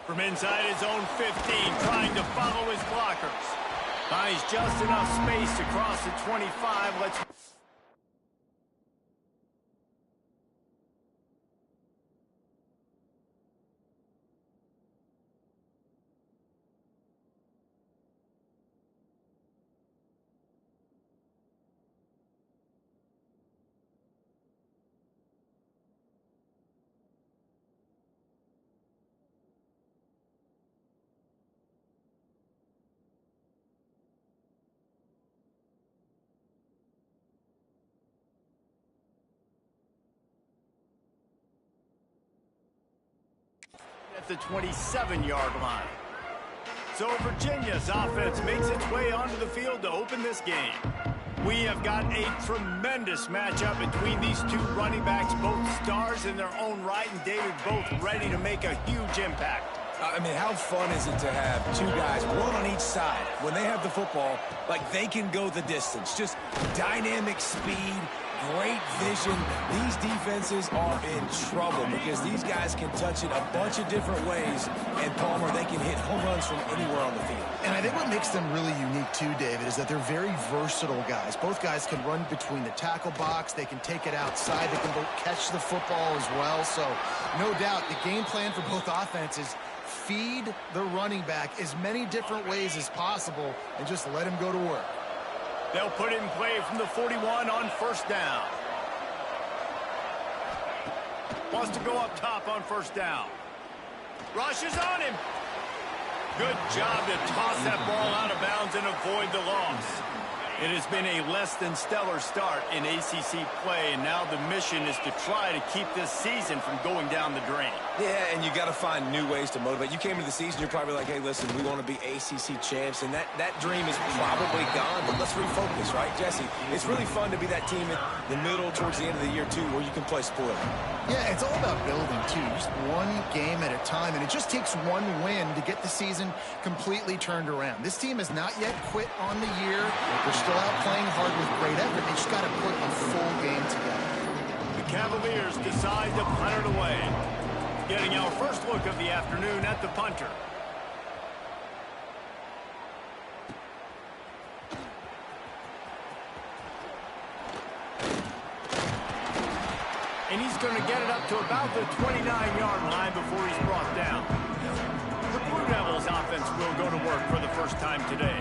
From inside his own 15, trying to follow his blockers. Finds just enough space to cross the 25. Let's... at the 27-yard line. So Virginia's offense makes its way onto the field to open this game. We have got a tremendous matchup between these two running backs, both stars in their own right, and David, both ready to make a huge impact. I mean, how fun is it to have two guys, one on each side, when they have the football, like they can go the distance. Just dynamic speed, great vision. These defenses are in trouble because these guys can touch it a bunch of different ways, and Palmer, they can hit home runs from anywhere on the field. And I think what makes them really unique too, David, is that they're very versatile guys. Both guys can run between the tackle box. They can take it outside. They can both catch the football as well. So no doubt the game plan for both offenses, feed the running back as many different ways as possible and just let him go to work. They'll put it in play from the 41 on first down. Wants to go up top on first down. Rushes on him. Good job to toss that ball out of bounds and avoid the loss. It has been a less than stellar start in ACC play, and now the mission is to try to keep this season from going down the drain. Yeah, and you got to find new ways to motivate. You came into the season, you're probably like, hey, listen, we want to be ACC champs, and that dream is probably gone, but let's refocus, right, Jesse? It's really fun to be that team in the middle towards the end of the year, too, where you can play spoiler. Yeah, it's all about building, too. Just one game at a time, and it just takes one win to get the season completely turned around. This team has not yet quit on the year. They're still out playing hard with great effort. They just got to put a full game together. The Cavaliers decide to punt it away. Getting our first look of the afternoon at the punter. And he's going to get it up to about the 29-yard line before he's brought down. The Blue Devils offense will go to work for the first time today.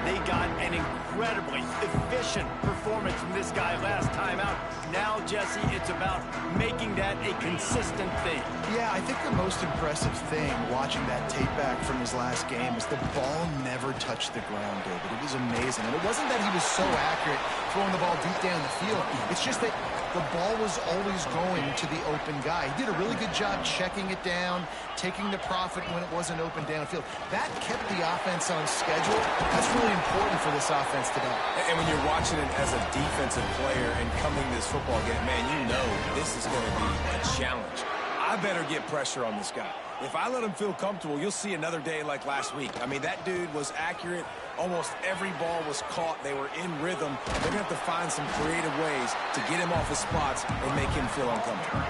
They got an incredibly efficient performance from this guy last time out. Now, Jesse, it's about making that a consistent thing. Yeah, I think the most impressive thing watching that tape back from his last game is the ball never touched the ground, David. It was amazing. And it wasn't that he was so accurate throwing the ball deep down the field. It's just that the ball was always going to the open guy. He did a really good job checking it down, taking the profit when it wasn't open downfield. That kept the offense on schedule. That's really important for this offense today. And when you're watching it as a defensive player and coming to this football game, man, you know this is going to be a challenge. I better get pressure on this guy. If I let him feel comfortable, you'll see another day like last week. I mean, that dude was accurate. Almost every ball was caught. They were in rhythm. They're going to have to find some creative ways to get him off his spots and make him feel uncomfortable.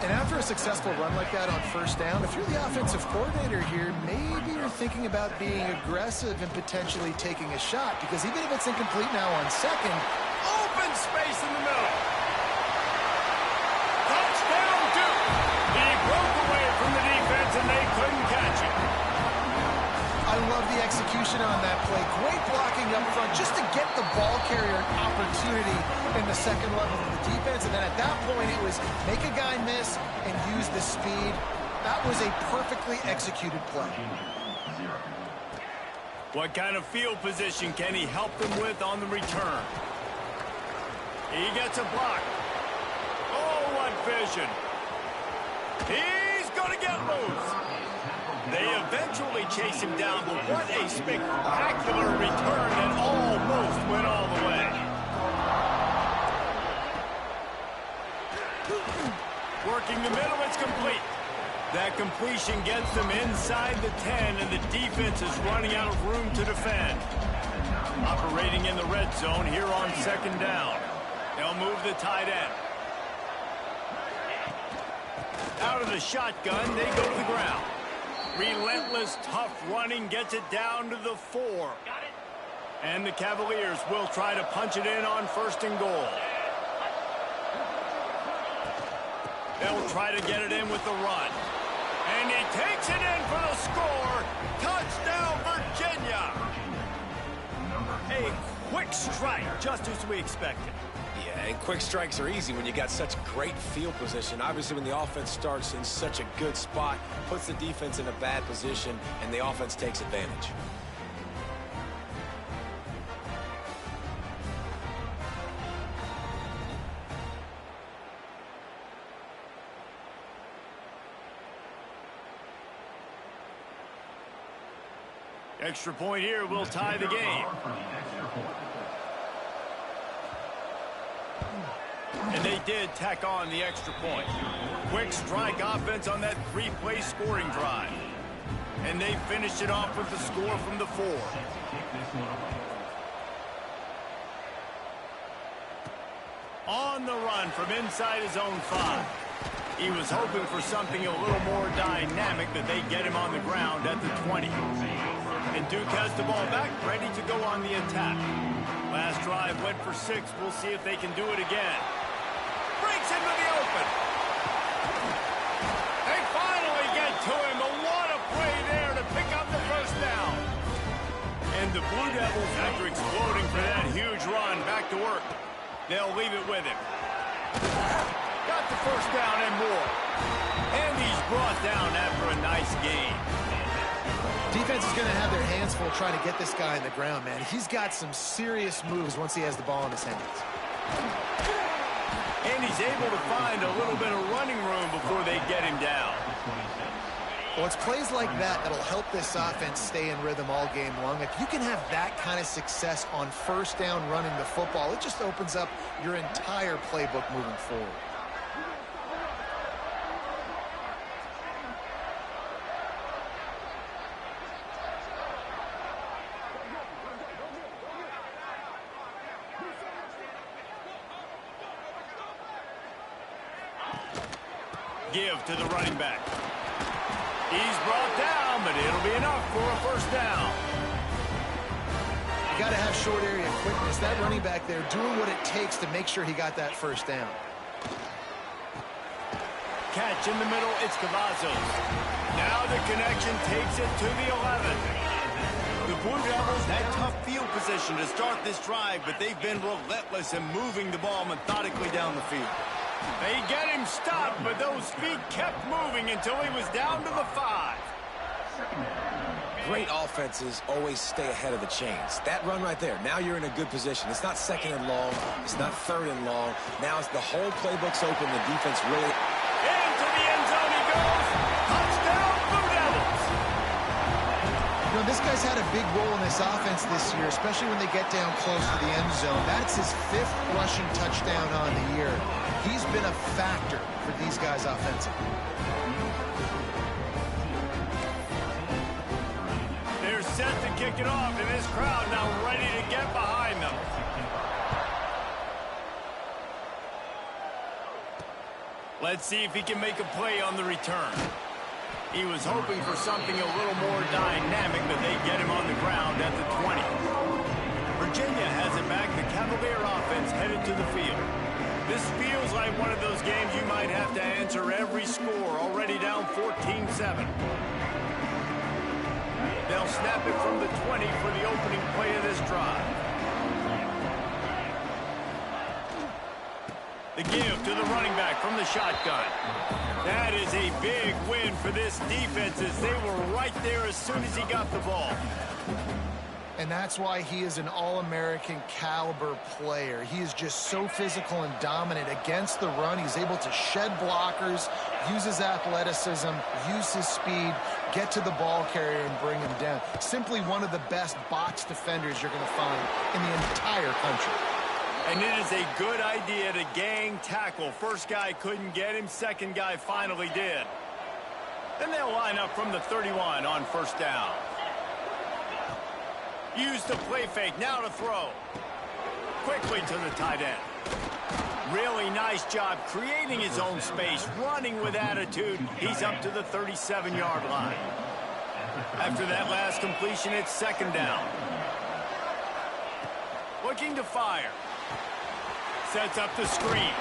And after a successful run like that on first down, if you're the offensive coordinator here, maybe you're thinking about being aggressive and potentially taking a shot, because even if it's incomplete now on second, open space in the middle. Touchdown, Duke. He broke away from the defense, and they couldn't catch him. I love the execution on that play. Great blocking up front just to get the ball carrier an opportunity in the second level of the defense. And then at that point, it was make a guy miss and use the speed. That was a perfectly executed play. What kind of field position can he help them with on the return? He gets a block. Oh, what vision. He's going to get loose. They eventually chase him down, but what a spectacular return that almost went all the way. Working the middle, it's complete. That completion gets them inside the 10, and the defense is running out of room to defend. Operating in the red zone here on second down. They'll move the tight end. Out of the shotgun, they go to the ground. Relentless, tough running gets it down to the 4. And the Cavaliers will try to punch it in on 1st and goal. They'll try to get it in with the run. And he takes it in for the score. Touchdown, Virginia. A quick strike, just as we expected. Yeah, and quick strikes are easy when you got such great field position. Obviously, when the offense starts in such a good spot, puts the defense in a bad position, and the offense takes advantage. Extra point here will tie the game. And they did tack on the extra point. Quick strike offense on that 3-play scoring drive. And they finished it off with the score from the 4. On the run from inside his own 5. He was hoping for something a little more dynamic, that they get him on the ground at the 20. And Duke has the ball back, ready to go on the attack. Last drive went for 6. We'll see if they can do it again. Breaks into the open. They finally get to him, but what a play there to pick up the 1st down. And the Blue Devils, after exploding for that huge run, back to work. They'll leave it with him. Got the 1st down and more. And he's brought down after a nice game. Defense is going to have their hands full trying to get this guy on the ground, man. He's got some serious moves once he has the ball in his hands. And he's able to find a little bit of running room before they get him down. Well, it's plays like that that'll help this offense stay in rhythm all game long. If you can have that kind of success on 1st down running the football, it just opens up your entire playbook moving forward. Give to the running back. He's brought down, but it'll be enough for a 1st down. You got to have short area quickness. That running back there doing what it takes to make sure he got that 1st down. Catch in the middle, it's Cavazos. Now the connection takes it to the 11. The Blue Devils had tough field position to start this drive, but they've been relentless in moving the ball methodically down the field. They get him stopped, but those feet kept moving until he was down to the 5. Great offenses always stay ahead of the chains. That run right there, now you're in a good position. It's not 2nd and long. It's not 3rd and long. Now it's the whole playbook's open. The defense really... Into the end zone he goes. Touchdown, Blue Devils. You know, this guy's had a big role in this offense this year, especially when they get down close to the end zone. That's his 5th rushing touchdown on the year. He's been a factor for these guys offensively. They're set to kick it off, and this crowd now ready to get behind them. Let's see if he can make a play on the return. He was hoping for something a little more dynamic, but they get him on the ground at the 20. Virginia has it back. The Cavalier offense headed to the field. This feels like one of those games you might have to answer every score, already down 14-7. They'll snap it from the 20 for the opening play of this drive. The give to the running back from the shotgun. That is a big win for this defense, as they were right there as soon as he got the ball. And that's why he is an All-American caliber player. He is just so physical and dominant against the run. He's able to shed blockers, use his athleticism, use his speed, get to the ball carrier and bring him down. Simply one of the best box defenders you're going to find in the entire country. And it is a good idea to gang tackle. First guy couldn't get him, second guy finally did. Then they'll line up from the 31 on 1st down. Use the play fake, now to throw. Quickly to the tight end. Really nice job creating his own space, running with attitude. He's up to the 37-yard line. After that last completion, it's second down. Looking to fire. Sets up the screen.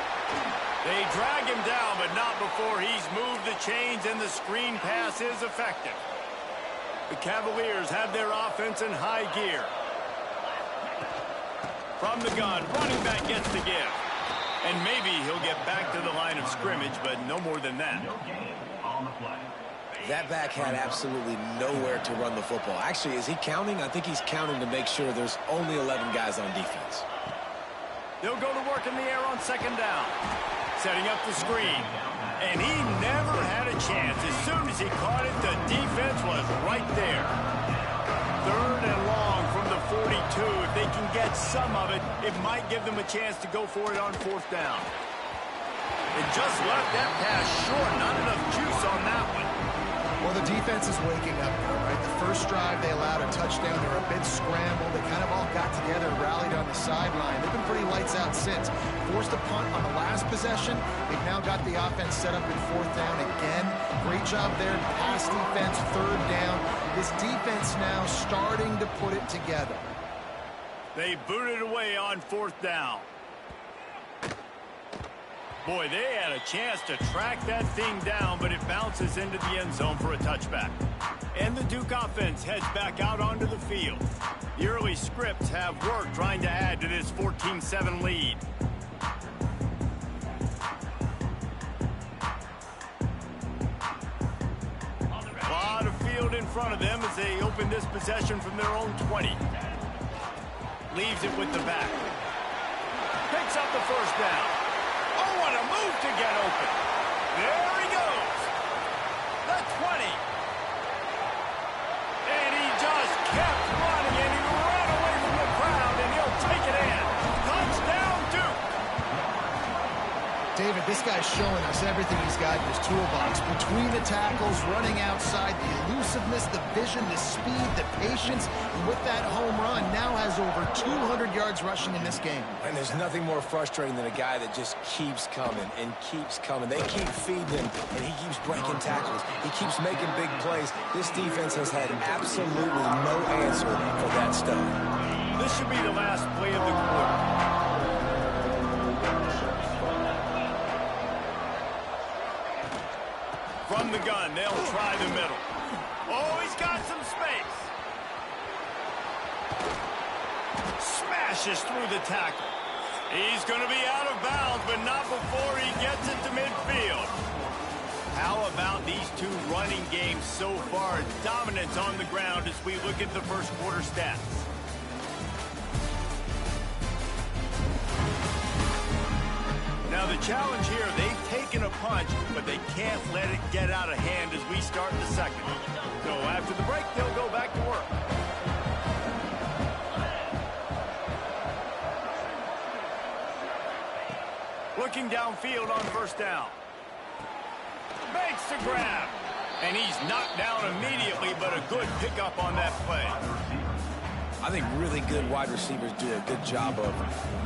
They drag him down, but not before he's moved the chains, and the screen pass is effective. The Cavaliers have their offense in high gear. From the gun, running back gets the give. And maybe he'll get back to the line of scrimmage, but no more than that. That back had absolutely nowhere to run the football. Actually, is he counting? I think he's counting to make sure there's only 11 guys on defense. They'll go to work in the air on second down. Setting up the screen. And he never had a chance. As soon as he caught it, the defense was right there. Third and long from the 42. If they can get some of it, it might give them a chance to go for it on fourth down. It just left that pass short. Not enough juice on that one. Well, the defense is waking up now, right? The first drive, they allowed a touchdown. They were a bit scrambled. They kind of all got together, rallied on the sideline. They've been pretty lights out since. Forced a punt on the last possession. They've now got the offense set up in fourth down again. Great job there. Pass defense, third down. This defense now starting to put it together. They booted away on fourth down. Boy, they had a chance to track that thing down, but it bounces into the end zone for a touchback. And the Duke offense heads back out onto the field. The early scripts have worked trying to add to this 14-7 lead. A lot of field in front of them as they open this possession from their own 20. Leaves it with the back. Picks up the first down. Oh, what a move to get open. There he goes. The 20. And he just kept running, and he ran away from the crowd, and he'll take it in. Touchdown, Duke. David, this guy's showing us everything he's got in his toolbox. Between the tackles, running outside, the elusiveness, the vision, the speed, the patience. And with that home run, now has over 200 yards rushing in this game. And there's nothing more frustrating than a guy that just keeps coming and keeps coming. They keep feeding him, and he keeps breaking tackles. He keeps making big plays. This defense has had absolutely no answer for that stuff. This should be the last play of the quarter. From the gun, they'll try the middle. Oh, he's got some space. Smashes through the tackle. He's going to be out of bounds, but not before he gets it to midfield. How about these two running games so far? Dominance on the ground as we look at the first quarter stats. Now the challenge here, they've taken a punch, but they can't let it get out of hand as we start the second. So after the break, they'll go back to work. Looking downfield on first down. Makes the grab. And he's knocked down immediately, but a good pickup on that play. I think really good wide receivers do a good job of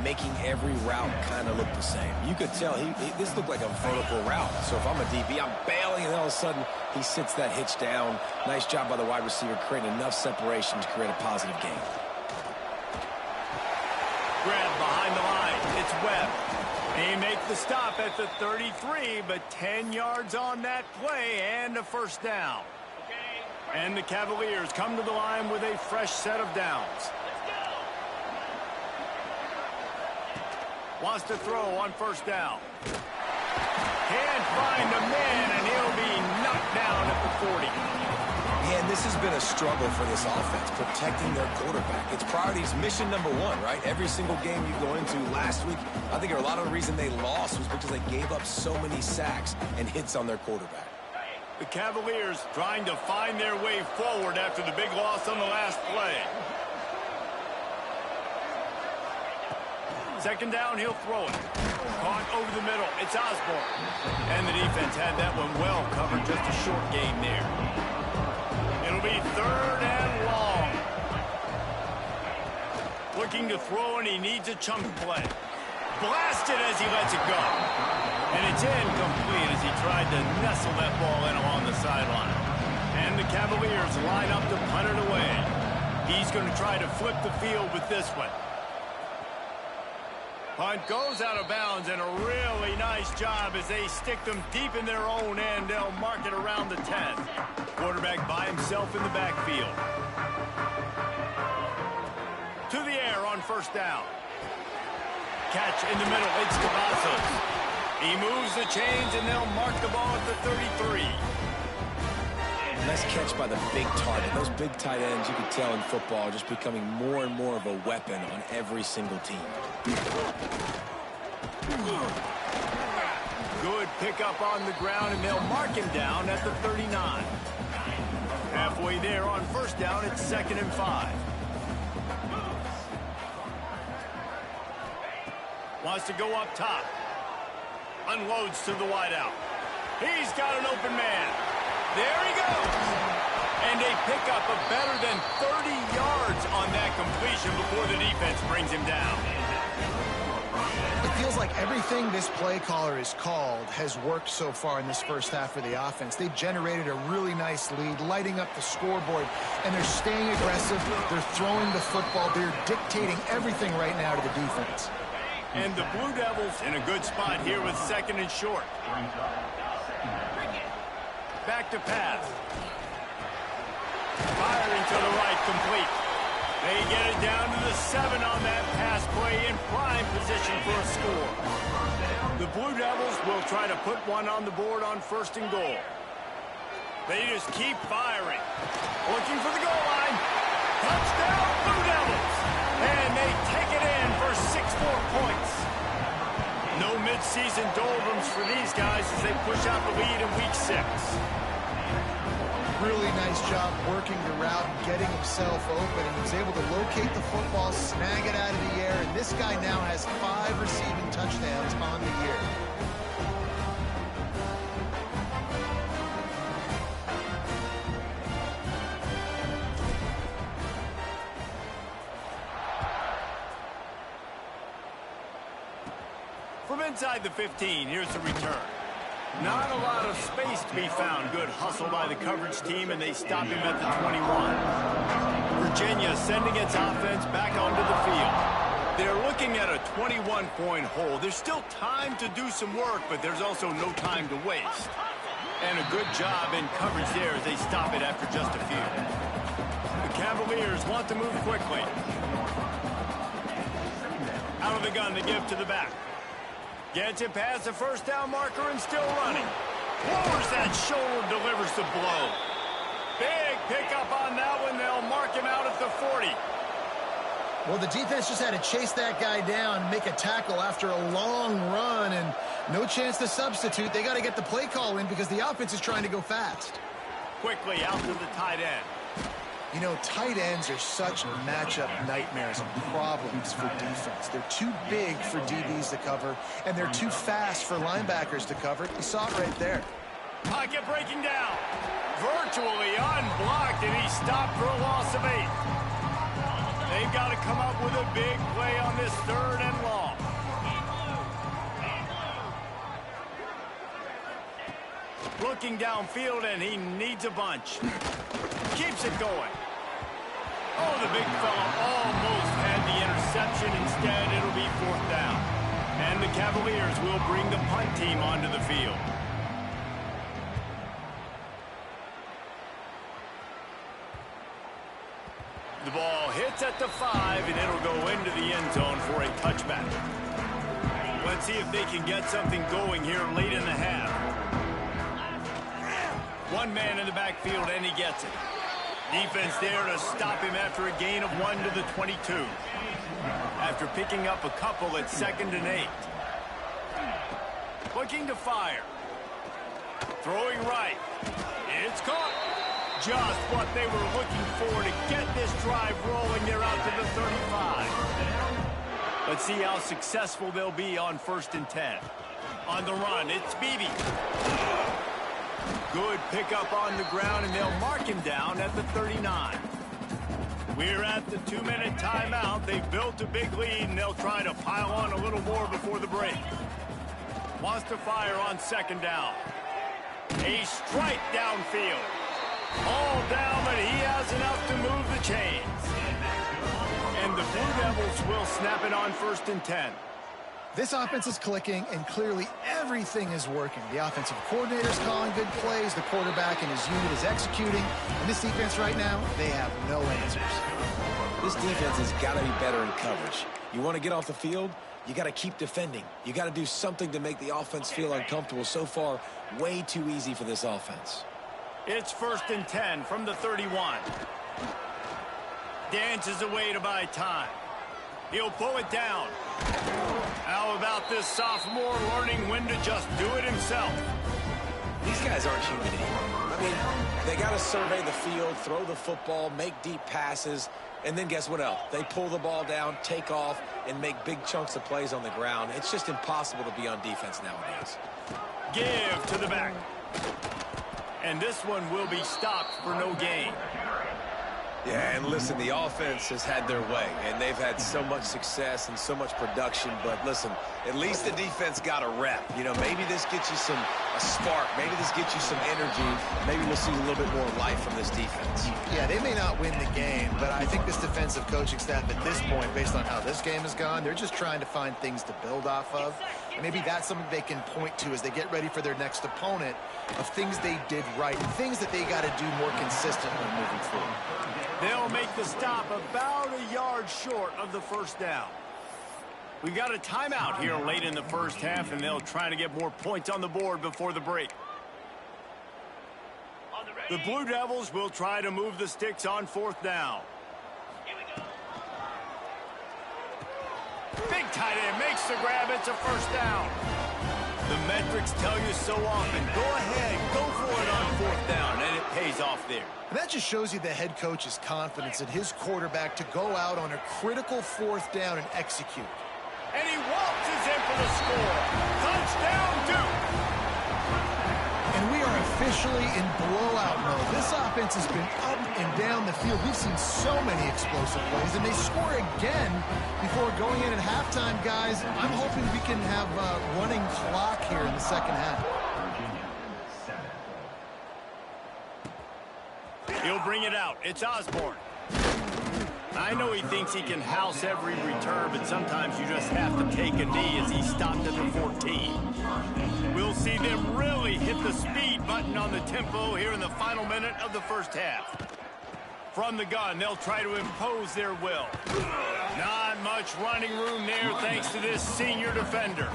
making every route kind of look the same. You could tell this looked like a vertical route. So if I'm a DB, I'm bailing, and all of a sudden he sits that hitch down. Nice job by the wide receiver creating enough separation to create a positive gain. Grab behind the line. It's Webb. They make the stop at the 33, but 10 yards on that play and a first down. And the Cavaliers come to the line with a fresh set of downs. Wants to throw on first down. Can't find a man, and he'll be knocked down at the 40. Man, this has been a struggle for this offense, protecting their quarterback. It's priorities mission number one, right? Every single game you go into last week, I think a lot of the reason they lost was because they gave up so many sacks and hits on their quarterback. The Cavaliers trying to find their way forward after the big loss on the last play. Second down, he'll throw it. Caught over the middle. It's Osborne. And the defense had that one well covered. Just a short game there. It'll be third and long. Looking to throw, and he needs a chunk play. Blasted as he lets it go. And it's incomplete as he tried to nestle that ball in along the sideline. And the Cavaliers line up to punt it away. He's going to try to flip the field with this one. Punt goes out of bounds, and a really nice job as they stick them deep in their own end. They'll mark it around the 10. Quarterback by himself in the backfield. To the air on first down. Catch in the middle. It's Cavazos. He moves the chains, and they'll mark the ball at the 33. Nice catch by the big target. Those big tight ends, you can tell in football, are just becoming more and more of a weapon on every single team. Good pickup on the ground, and they'll mark him down at the 39. Halfway there on first down, it's 2nd and 5. Wants to go up top. Unloads to the wideout. He's got an open man. There he goes. And a pickup of better than 30 yards on that completion before the defense brings him down. It feels like everything this play caller has called has worked so far in this first half for the offense. They've generated a really nice lead, lighting up the scoreboard, and they're staying aggressive. They're throwing the football. They're dictating everything right now to the defense. And the Blue Devils in a good spot here with 2nd and short. Back to pass. Firing to the right, complete. They get it down to the 7 on that pass play in prime position for a score. The Blue Devils will try to put one on the board on 1st and goal. They just keep firing. Looking for the goal line. Touchdown, Blue Devils. And they take it in for 6-4 points. No midseason doldrums for these guys as they push out the lead in week 6. Really nice job working the route and getting himself open. He was able to locate the football, snag it out of the air, and this guy now has 5 receiving touchdowns on the year. From inside the 15, here's the return. Not a lot of space to be found. Good hustle by the coverage team, and they stop him at the 21. Virginia sending its offense back onto the field. They're looking at a 21-point hole. There's still time to do some work, but there's also no time to waste. And a good job in coverage there as they stop it after just a few. The Cavaliers want to move quickly. Out of the gun to give to the back. Gets it past the first down marker and still running. Lowers that shoulder, delivers the blow. Big pickup on that one. They'll mark him out at the 40. Well, the defense just had to chase that guy down, make a tackle after a long run, and no chance to substitute. They got to get the play call in because the offense is trying to go fast. Quickly out to the tight end. You know, tight ends are such matchup nightmares and problems for defense. They're too big for DBs to cover, and they're too fast for linebackers to cover. You saw it right there. Pocket breaking down. Virtually unblocked, and he stopped for a loss of 8. They've got to come up with a big play on this 3rd and long. Looking downfield, and he needs a bunch. Keeps it going. Oh, the big fella almost had the interception. Instead, it'll be 4th down. And the Cavaliers will bring the punt team onto the field. The ball hits at the 5, and it'll go into the end zone for a touchback. Let's see if they can get something going here late in the half. One man in the backfield, and he gets it. Defense there to stop him after a gain of 1 to the 22. After picking up a couple at 2nd and 8. Looking to fire. Throwing right. It's caught. Just what they were looking for to get this drive rolling. They're out to the 35. Let's see how successful they'll be on 1st and 10. On the run, it's Beebe. Good pickup on the ground, and they'll mark him down at the 39. We're at the 2-minute timeout. They've built a big lead, and they'll try to pile on a little more before the break. Wants to fire on 2nd down. A strike downfield. All down, but he has enough to move the chains. And the Blue Devils will snap it on 1st and 10. This offense is clicking, and clearly everything is working. The offensive coordinator is calling good plays. The quarterback and his unit is executing. And this defense right now, they have no answers. This defense has got to be better in coverage. You want to get off the field, you got to keep defending. You got to do something to make the offense feel uncomfortable. So far, way too easy for this offense. It's 1st and 10 from the 31. Dances away to buy time. He'll pull it down. How about this sophomore learning when to just do it himself? These guys aren't human anymore. I mean, they got to survey the field, throw the football, make deep passes, and then guess what else? They pull the ball down, take off, and make big chunks of plays on the ground. It's just impossible to be on defense nowadays. Give to the back. And this one will be stopped for no gain. Yeah, and listen, the offense has had their way, and they've had so much success and so much production. But listen, at least the defense got a rep. You know, maybe this gets you a spark. Maybe this gets you some energy. Maybe we'll see a little bit more life from this defense. Yeah, they may not win the game, but I think this defensive coaching staff at this point, based on how this game has gone, they're just trying to find things to build off of. And maybe that's something they can point to as they get ready for their next opponent of things they did right, things that they got to do more consistently moving forward. They'll make the stop about a yard short of the 1st down. We've got a timeout here late in the 1st half, and they'll try to get more points on the board before the break. The Blue Devils will try to move the sticks on 4th down. Big tight end makes the grab. It's a 1st down. The metrics tell you so often, go ahead, go for it on 4th down, and it pays off there. And that just shows you the head coach's confidence in his quarterback to go out on a critical 4th down and execute. And he waltzes in for the score. Touchdown, Duke! And we are officially in blowout mode. This offense has been up and down the field. We've seen so many explosive plays, and they score again before going in at halftime, guys. I'm hoping we can have a running clock here in the 2nd half. He'll bring it out. It's Osborne. I know he thinks he can house every return, but sometimes you just have to take a knee as he stopped at the 14. We'll see them really hit the speed button on the tempo here in the final minute of the 1st half. From the gun, they'll try to impose their will. Not much running room there thanks to this senior defender.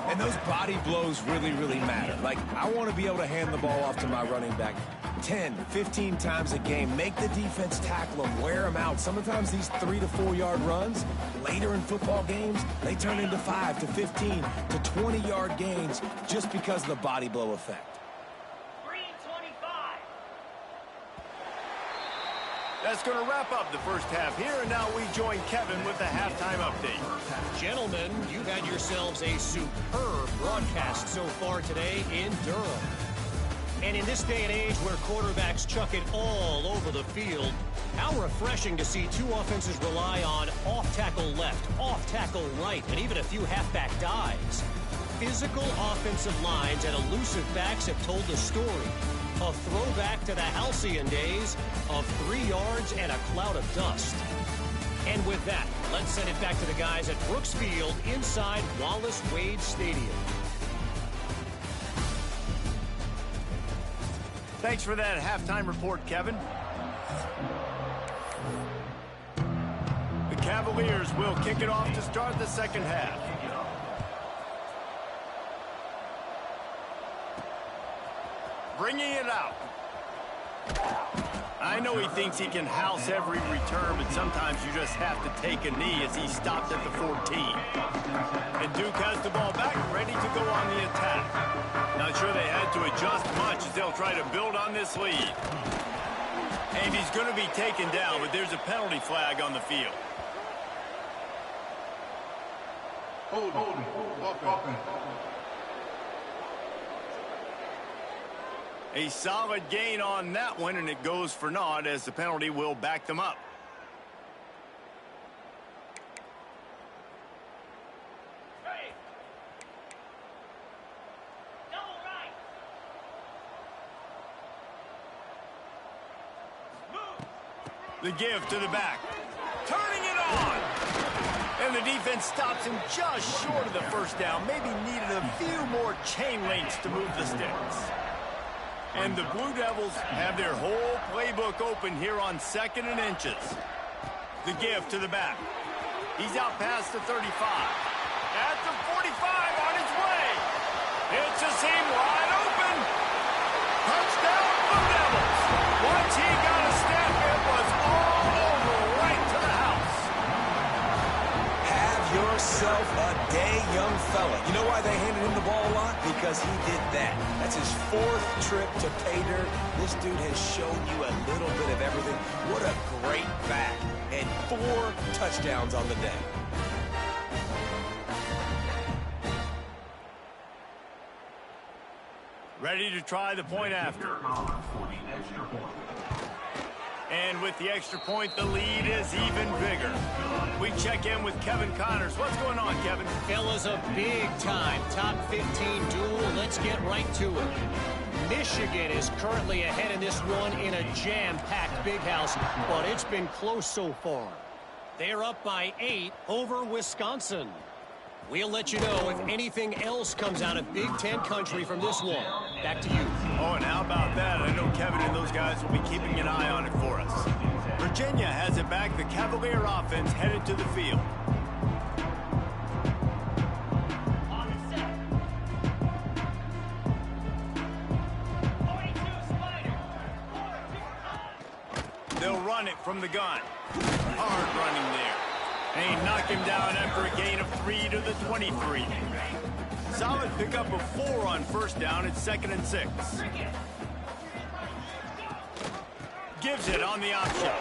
And those body blows really, really matter. Like, I want to be able to hand the ball off to my running back 10, 15 times a game. Make the defense tackle them, wear them out. Sometimes these 3 to 4 yard runs, later in football games, they turn into 5 to 15 to 20 yard gains just because of the body blow effect. That's going to wrap up the 1st half here, and now we join Kevin with the halftime update. Gentlemen, you've had yourselves a superb broadcast so far today in Durham. And in this day and age where quarterbacks chuck it all over the field, how refreshing to see two offenses rely on off-tackle left, off-tackle right, and even a few halfback dives. Physical offensive lines and elusive backs have told the story. A throwback to the halcyon days of 3 yards and a cloud of dust. And with that, let's send it back to the guys at Brooks Field inside Wallace Wade Stadium. Thanks for that halftime report, Kevin. The Cavaliers will kick it off to start the 2nd half. Bringing it out. I know he thinks he can house every return, but sometimes you just have to take a knee as he stopped at the 14. And Duke has the ball back, ready to go on the attack. Not sure they had to adjust much as they'll try to build on this lead. And he's going to be taken down, but there's a penalty flag on the field. Hold on. A solid gain on that one, and it goes for naught as the penalty will back them up. The give to the back. Turning it on. And the defense stops him just short of the first down. Maybe needed a few more chain links to move the sticks. And the Blue Devils have their whole playbook open here on 2nd and inches. The give to the back. He's out past the 35. At the 45 on his way. It's a seam wide open. Touchdown Blue Devils. Once he got a step, it was all over right to the house. Have yourself a day, young fella. You know why they handed him the ball a lot? Because he did that. That's his 4th trip to pay dirt. This dude has shown you a little bit of everything. What a great back. And 4 touchdowns on the day. Ready to try the point after. And with the extra point, the lead is even bigger. We check in with Kevin Connors. What's going on, Kevin? Fellas, a big-time top 15 duel. Let's get right to it. Michigan is currently ahead in this one in a jam-packed big house, but it's been close so far. They're up by 8 over Wisconsin. We'll let you know if anything else comes out of Big Ten country from this one. Back to you. Oh, and how about that? I know Kevin and those guys will be keeping an eye on it for us. Virginia has it back. The Cavalier offense headed to the field. They'll run it from the gun. Hard running there. And he knocked him down after a gain of 3 to the 23. Solid pickup of 4 on first down. It's 2nd and 6. Gives it on the option.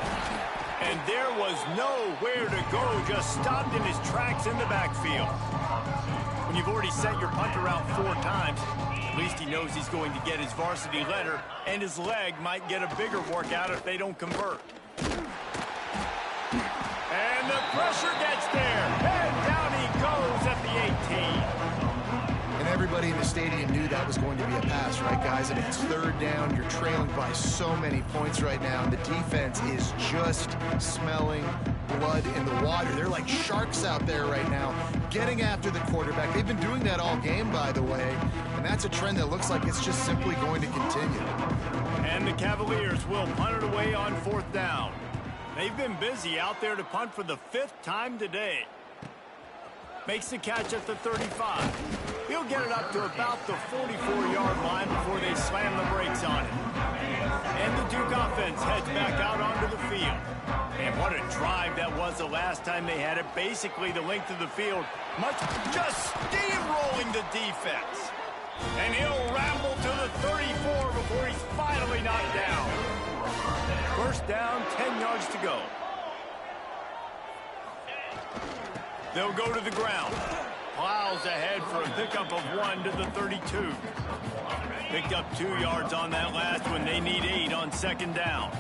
And there was nowhere to go. Just stopped in his tracks in the backfield. When you've already sent your punter out 4 times, at least he knows he's going to get his varsity letter, and his leg might get a bigger workout if they don't convert. And the pressure gets there. And down he goes at the 18. And everybody in the stadium knew that was going to be a pass, right, guys? I mean, it's 3rd down. You're trailing by so many points right now. And the defense is just smelling blood in the water. They're like sharks out there right now, getting after the quarterback. They've been doing that all game, by the way. And that's a trend that looks like it's just simply going to continue. And the Cavaliers will punt it away on 4th down. They've been busy out there to punt for the 5th time today. Makes the catch at the 35. He'll get it up to about the 44-yard line before they slam the brakes on it. And the Duke offense heads back out onto the field. And what a drive that was the last time they had it. Basically the length of the field. Just steamrolling the defense. And he'll ramble to the 34 before he's finally knocked down. First down, 10 yards to go. They'll go to the ground. Plows ahead for a pickup of 1 to the 32. Picked up 2 yards on that last one. They need 8 on 2nd down.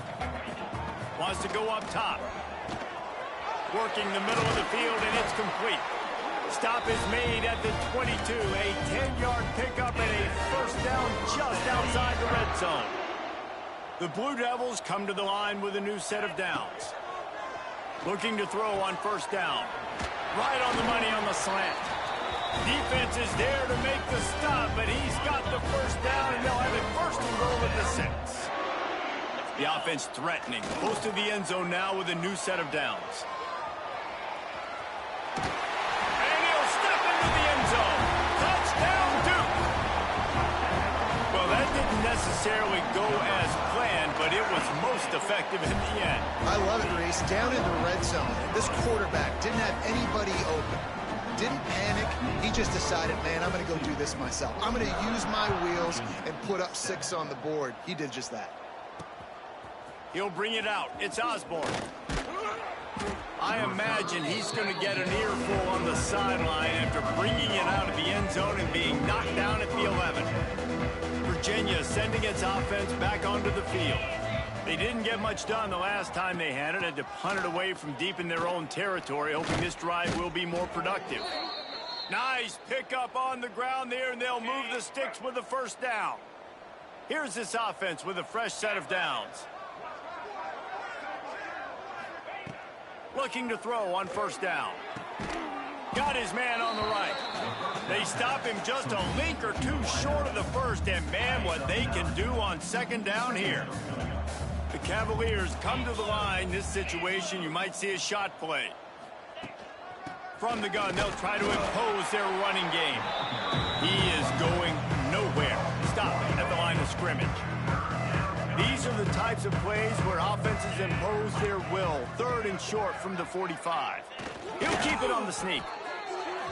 Wants to go up top. Working the middle of the field, and it's complete. Stop is made at the 22. A 10-yard pickup and a first down just outside the red zone. The Blue Devils come to the line with a new set of downs. Looking to throw on first down. Right on the money on the slant. Defense is there to make the stop, but he's got the first down, and they'll have it first and goal at the 6. The offense threatening. Close to the end zone now with a new set of downs. And he'll step into the end zone. Touchdown, Duke. Well, that didn't necessarily go as planned, but it was most effective in the end. I love it, Reese. Down in the red zone, this quarterback didn't have anybody open. Didn't panic. He just decided, man, I'm going to go do this myself. I'm going to use my wheels and put up 6 on the board. He did just that. He'll bring it out. It's Osborne. I imagine he's going to get an earful on the sideline after bringing it out of the end zone and being knocked down at the 11. Virginia sending its offense back onto the field. They didn't get much done the last time they had it. Had to punt it away from deep in their own territory, hoping this drive will be more productive. Nice pickup on the ground there, and they'll move the sticks with the first down. Here's this offense with a fresh set of downs. Looking to throw on first down. Got his man on the right. They stop him just a link or two short of the first, and man, what they can do on second down here. The Cavaliers come to the line. This situation, you might see a shot play. From the gun, they'll try to impose their running game. He is going nowhere. Stop at the line of scrimmage. These are the types of plays where offenses impose their will. Third and short from the 45. He'll keep it on the sneak.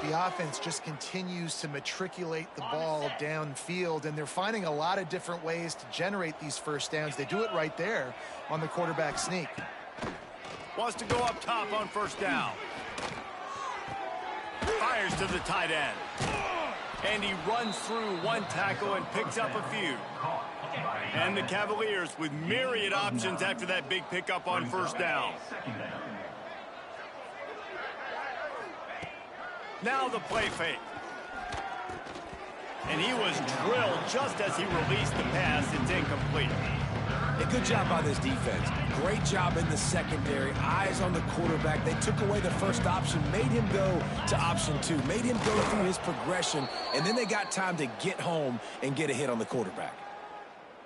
The offense just continues to matriculate the ball downfield, and they're finding a lot of different ways to generate these first downs. They do it right there on the quarterback sneak. Wants to go up top on first down. Fires to the tight end. And he runs through one tackle and picks up a few. And the Cavaliers with myriad options after that big pickup on first down. Now the play fake. And he was drilled just as he released the pass. It's incomplete. A good job by this defense. Great job in the secondary. Eyes on the quarterback. They took away the first option, made him go to option 2, made him go through his progression, and then they got time to get home and get a hit on the quarterback.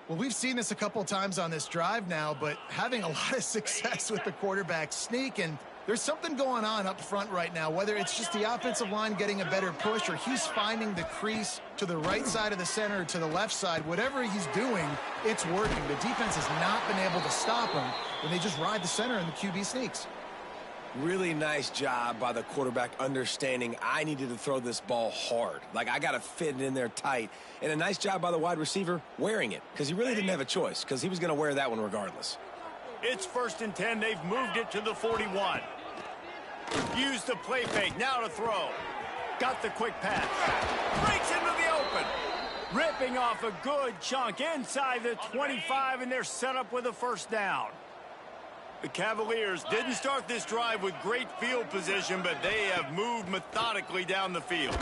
Well, we've seen this a couple times on this drive now, but having a lot of success with the quarterback sneak, and there's something going on up front right now, whether it's just the offensive line getting a better push or he's finding the crease to the right side of the center, to the left side. Whatever he's doing, it's working. The defense has not been able to stop him when they just ride the center and the QB sneaks. Really nice job by the quarterback understanding I needed to throw this ball hard. Like, I got to fit it in there tight. And a nice job by the wide receiver wearing it, because he really didn't have a choice, because he was going to wear that one regardless. It's 1st and 10. They've moved it to the 41. Use the play fake. Now to throw. Got the quick pass. Breaks into the open. Ripping off a good chunk inside the 25, and they're set up with a first down. The Cavaliers didn't start this drive with great field position, but they have moved methodically down the field.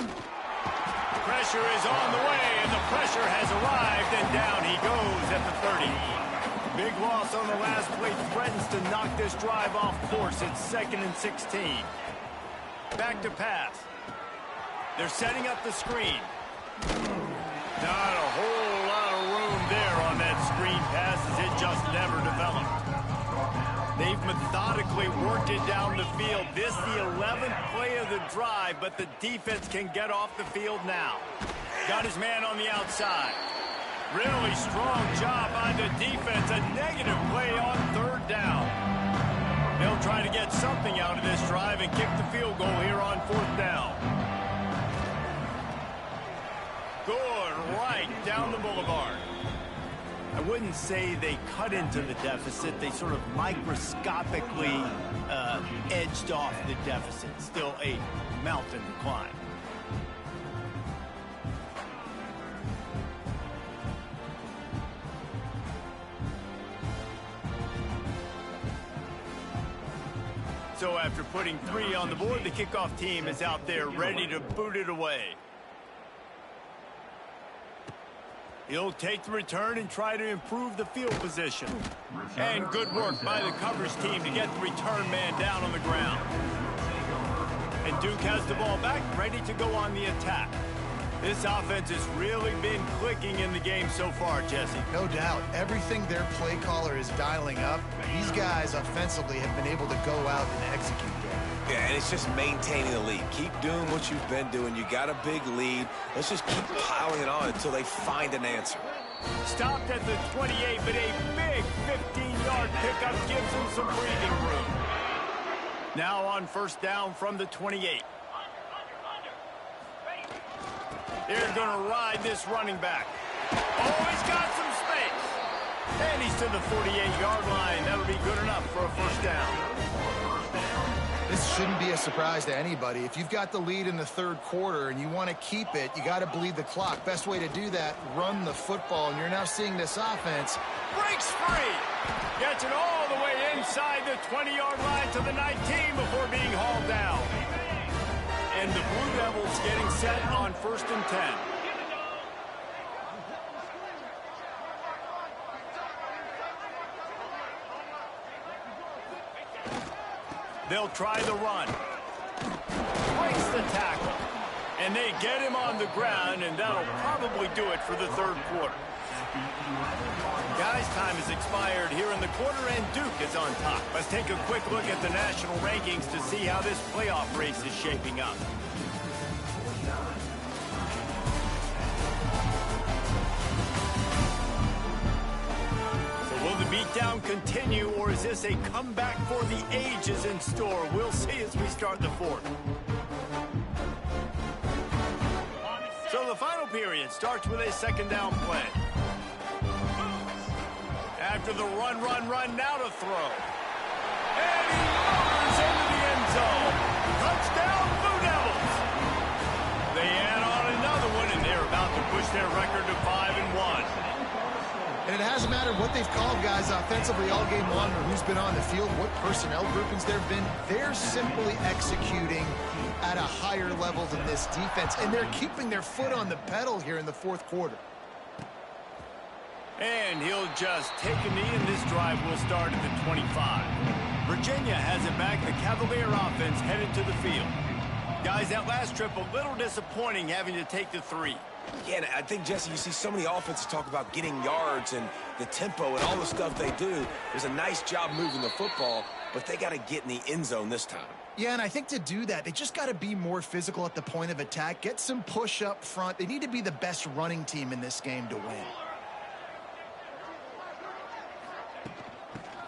Pressure is on the way, and the pressure has arrived, and down he goes at the 30. Big loss on the last play, threatens to knock this drive off course. It's 2nd and 16. Back to pass. They're setting up the screen. Not a whole lot of room there on that screen pass, as it just never developed. They've methodically worked it down the field. This the 11th play of the drive, but the defense can get off the field now. Got his man on the outside. Really strong job by the defense. A negative play on 3rd down. They'll try to get something out of this drive and kick the field goal here on 4th down. Good, right down the boulevard. I wouldn't say they cut into the deficit. They sort of microscopically edged off the deficit. Still a mountain to climb. So after putting 3 on the board, the kickoff team is out there ready to boot it away. He'll take the return and try to improve the field position. And good work by the coverage team to get the return man down on the ground. And Duke has the ball back, ready to go on the attack. This offense has really been clicking in the game so far, Jesse. No doubt. Everything their play caller is dialing up, these guys offensively have been able to go out and execute that. Yeah, and it's just maintaining the lead. Keep doing what you've been doing. You got a big lead. Let's just keep piling it on until they find an answer. Stopped at the 28, but a big 15-yard pickup gives them some breathing room. Now on first down from the 28. They're going to ride this running back. Oh, he's got some space. And he's to the 48-yard line. That'll be good enough for a first down. This shouldn't be a surprise to anybody. If you've got the lead in the 3rd quarter and you want to keep it, you got to bleed the clock. Best way to do that, run the football. And you're now seeing this offense. Breaks free. Gets it all the way inside the 20-yard line to the 19 before being hauled down. And the Blue Devils getting set on 1st and 10. They'll try the run. Breaks the tackle. And they get him on the ground, and that'll probably do it for the third quarter. Guys, time has expired here in the quarter, and Duke is on top. Let's take a quick look at the national rankings to see how this playoff race is shaping up. So will the beatdown continue, or is this a comeback for the ages in store? We'll see as we start the fourth. So the final period starts with a second down play. After the run, now to throw. And he motors into the end zone. Touchdown, Blue Devils. They add on another one, and they're about to push their record to 5-1. And it hasn't mattered what they've called, guys, offensively all game long, or who's been on the field, what personnel groupings there have been. They're simply executing at a higher level than this defense, and they're keeping their foot on the pedal here in the fourth quarter. And he'll just take a knee, and this drive will start at the 25. Virginia has it back. The Cavalier offense headed to the field. Guys, that last trip a little disappointing having to take the 3. Yeah, and I think, Jesse, you see so many offenses talk about getting yards and the tempo and all the stuff they do. There's a nice job moving the football, but they got to get in the end zone this time. Yeah, and I think to do that, they just got to be more physical at the point of attack, get some push up front. They need to be the best running team in this game to win.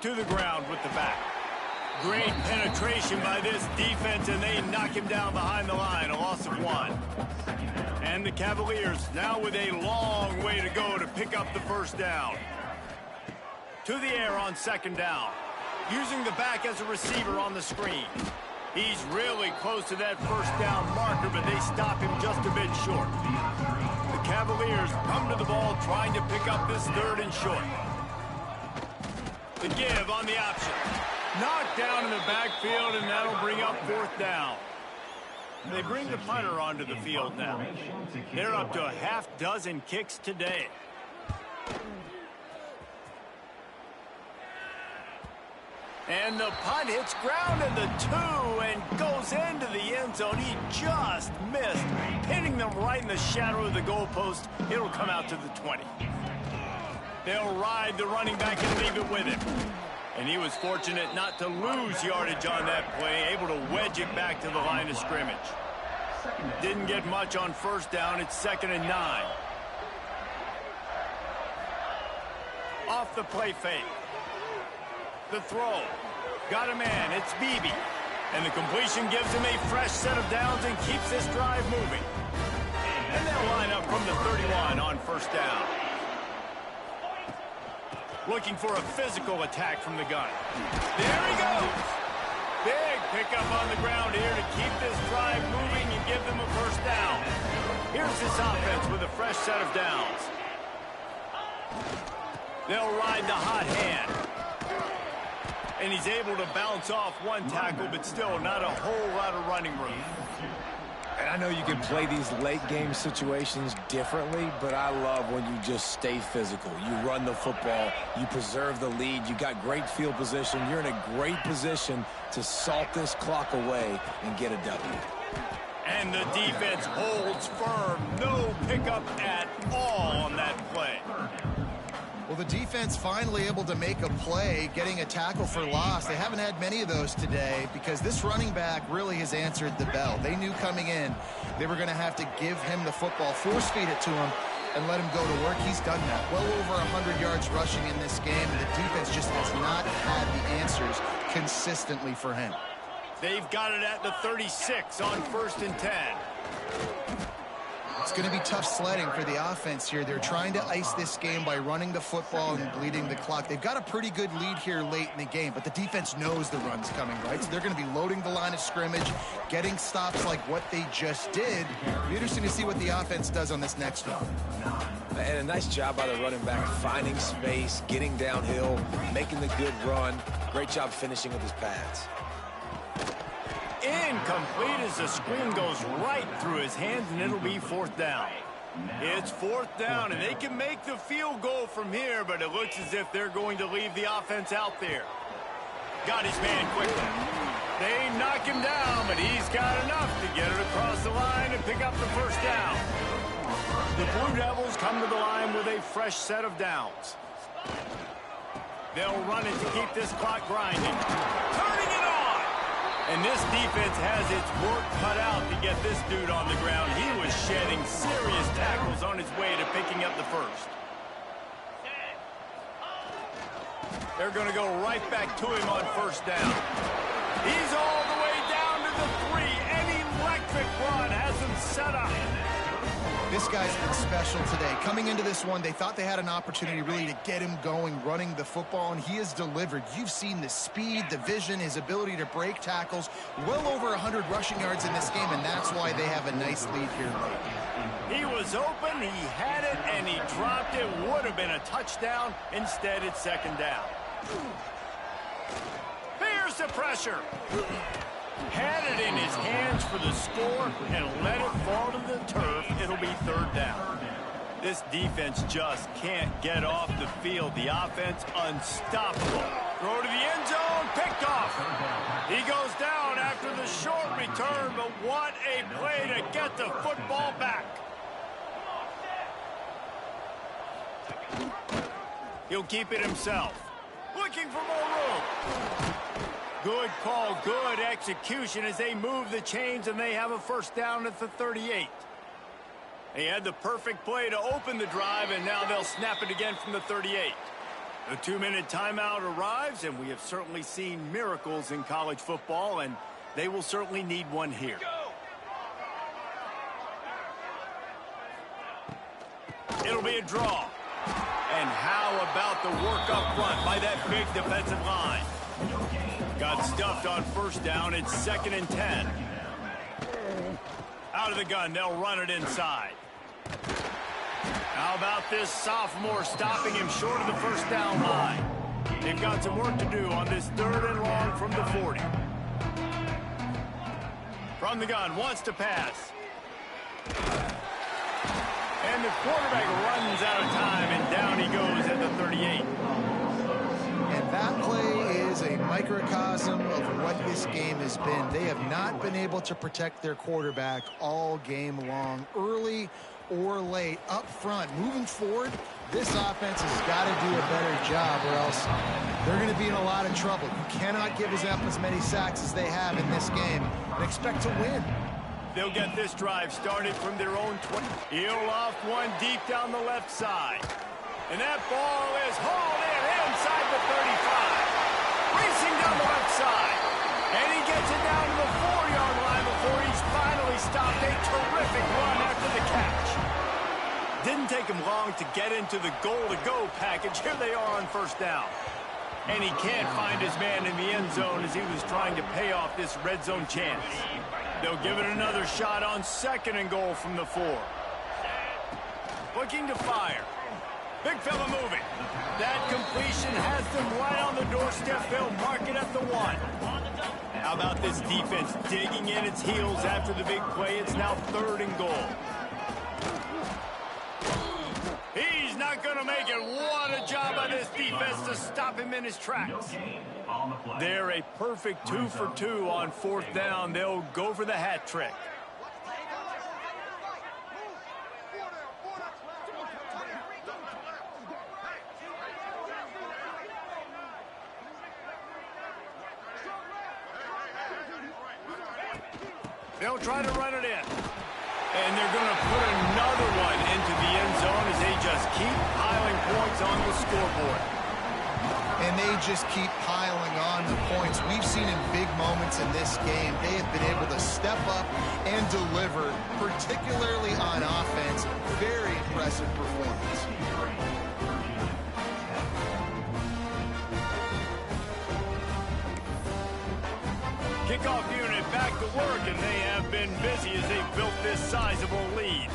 To the ground with the back. Great penetration by this defense, and they knock him down behind the line, a loss of 1. And the Cavaliers now with a long way to go to pick up the first down. To the air on second down. Using the back as a receiver on the screen. He's really close to that first down marker, but they stop him just a bit short. The Cavaliers come to the ball trying to pick up this third and short. The give on the option. Knocked down in the backfield, and that'll bring up fourth down. They bring the punter onto the field now. They're up to a half-dozen kicks today. And the punt hits ground in the 2 and goes into the end zone. He just missed, hitting them right in the shadow of the goalpost. It'll come out to the 20. They'll ride the running back and leave it with him. And he was fortunate not to lose yardage on that play, able to wedge it back to the line of scrimmage. Didn't get much on first down. It's 2nd and 9. Off the play fake. The throw. Got a man. It's Beebe. And the completion gives him a fresh set of downs and keeps this drive moving. And they'll line up from the 31 on first down. Looking for a physical attack from the gun. There he goes. Big pickup on the ground here to keep this drive moving and give them a first down. Here's this offense with a fresh set of downs. They'll ride the hot hand. And he's able to bounce off one tackle, but still not a whole lot of running room. And I know you can play these late-game situations differently, but I love when you just stay physical. You run the football, you preserve the lead, you got great field position, you're in a great position to salt this clock away and get a W. And the defense holds firm. No pickup at all on that play. Well, the defense finally able to make a play, getting a tackle for loss. They haven't had many of those today because this running back really has answered the bell. They knew coming in they were going to have to give him the football, force feed it to him, and let him go to work. He's done that. Well over 100 yards rushing in this game, and the defense just has not had the answers consistently for him. They've got it at the 36 on 1st and 10. It's going to be tough sledding for the offense here. They're trying to ice this game by running the football and bleeding the clock. They've got a pretty good lead here late in the game, but the defense knows the run's coming, right? So they're going to be loading the line of scrimmage, getting stops like what they just did. It'll be interesting to see what the offense does on this next one. And a nice job by the running back, finding space, getting downhill, making the good run. Great job finishing with his pads. Incomplete as the screen goes right through his hands, and it'll be 4th down. It's 4th down, and they can make the field goal from here, but it looks as if they're going to leave the offense out there. Got his man quickly. They knock him down, but he's got enough to get it across the line and pick up the first down. The Blue Devils come to the line with a fresh set of downs. They'll run it to keep this clock grinding. Turning it on! And this defense has its work cut out to get this dude on the ground. He was shedding serious tackles on his way to picking up the first. They're going to go right back to him on first down. He's all the way down to the 3. An electric run has him set up. This guy's been special today. Coming into this one, they thought they had an opportunity really to get him going, running the football, and he has delivered. You've seen the speed, the vision, his ability to break tackles. Well over 100 rushing yards in this game, and that's why they have a nice lead here late. He was open, he had it, and he dropped it. Would have been a touchdown. Instead, it's second down. Here's the pressure. Had it in his hands for the score and let it fall to the turf. It'll be third down. This defense just can't get off the field. The offense unstoppable. Throw to the end zone, picked off. He goes down after the short return, but what a play to get the football back. He'll keep it himself. Looking for more room. Good call, good execution as they move the chains, and they have a first down at the 38. They had the perfect play to open the drive, and now they'll snap it again from the 38. The 2-minute timeout arrives, and we have certainly seen miracles in college football, and they will certainly need one here. It'll be a draw. And how about the work up front by that big defensive line? Got stuffed on first down. It's 2nd and 10. Out of the gun, they'll run it inside. How about this sophomore stopping him short of the first down line? They've got some work to do on this 3rd and long from the 40. From the gun, wants to pass. And the quarterback runs out of time, and down he goes at the 38. And that play is a microcosm of what this game has been. They have not been able to protect their quarterback all game long, early or late, up front. Moving forward, this offense has got to do a better job, or else they're going to be in a lot of trouble. You cannot give up as many sacks as they have in this game and expect to win. They'll get this drive started from their own 20. He'll off one deep down the left side. And that ball is hauled in inside the 35. Racing down the left side. And he gets it down to the 4-yard line before he's finally stopped. A terrific run after the catch. Didn't take him long to get into the goal-to-go package. Here they are on first down. And he can't find his man in the end zone as he was trying to pay off this red zone chance. They'll give it another shot on 2nd and goal from the 4. Looking to fire. Big fella moving. That completion has them right on the doorstep. They'll mark it at the 1. How about this defense digging in its heels after the big play? It's now 3rd and goal. He's not going to make it. What a job by this defense to stop him in his tracks. They're a perfect 2 for 2 on 4th down. They'll go for the hat trick. They'll try to run it in. And they're going to put another one into the end zone as they just keep piling points on the scoreboard. And they just keep piling on the points. We've seen in big moments in this game, they have been able to step up and deliver, particularly on offense. Very impressive performance. Kickoff unit back to work, and they have been busy as they've built this sizable lead.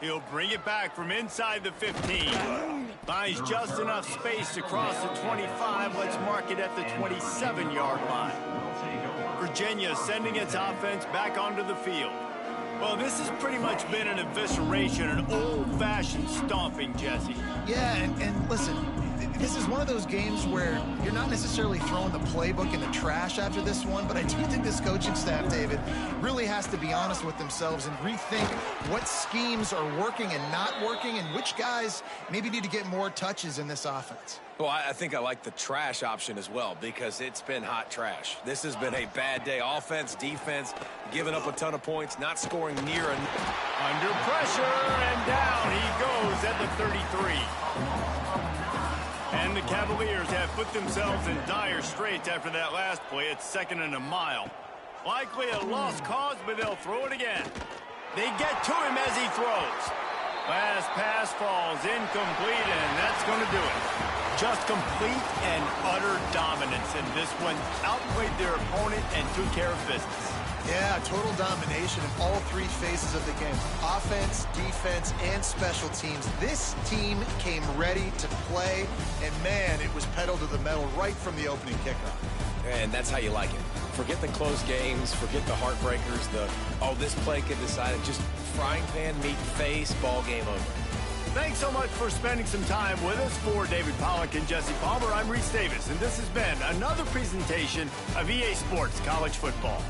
He'll bring it back from inside the 15. Finds just enough space to cross the 25. Let's mark it at the 27-yard line. Virginia sending its offense back onto the field. Well, this has pretty much been an evisceration, an old-fashioned stomping, Jesse. Yeah, and listen, this is one of those games where you're not necessarily throwing the playbook in the trash after this one, but I do think this coaching staff, David, really has to be honest with themselves and rethink what schemes are working and not working and which guys maybe need to get more touches in this offense. Well, I think I like the trash option as well because it's been hot trash. This has been a bad day. Offense, defense, giving up a ton of points, not scoring near enough. Under pressure, and down he goes at the 33. And the Cavaliers have put themselves in dire straits after that last play. It's 2nd and a mile. Likely a lost cause, but they'll throw it again. They get to him as he throws. Last pass falls incomplete, and that's going to do it. Just complete and utter dominance in this one. Outplayed their opponent and took care of business. Yeah, total domination in all three phases of the game. Offense, defense, and special teams. This team came ready to play, and man, it was pedal to the metal right from the opening kickoff. And that's how you like it. Forget the close games, forget the heartbreakers, this play could decide it. Just frying pan, meat, face, ball game over. Thanks so much for spending some time with us. For David Pollack and Jesse Palmer, I'm Reese Davis, and this has been another presentation of EA Sports College Football.